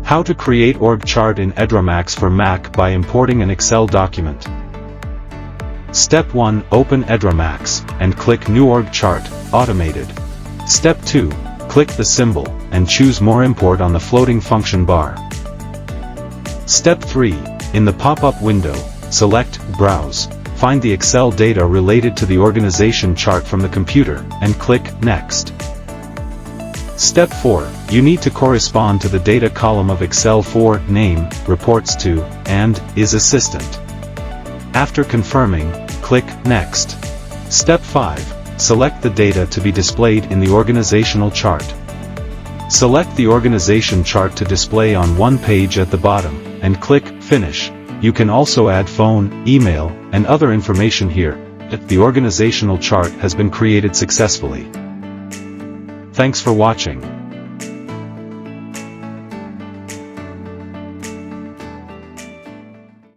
How to create org chart in EdrawMax for Mac by importing an Excel document. Step 1. Open EdrawMax, and click New Org Chart, Automated. Step 2. Click the symbol, and choose More Import on the floating function bar. Step 3. In the pop-up window, select Browse, find the Excel data related to the organization chart from the computer, and click Next. Step 4. You need to correspond to the data column of Excel for Name, Reports to, and Is Assistant. After confirming, click Next. Step 5. Select the data to be displayed in the organizational chart. Select the organization chart to display on one page at the bottom, and click Finish. You can also add phone, email, and other information here. The organizational chart has been created successfully. Thanks for watching.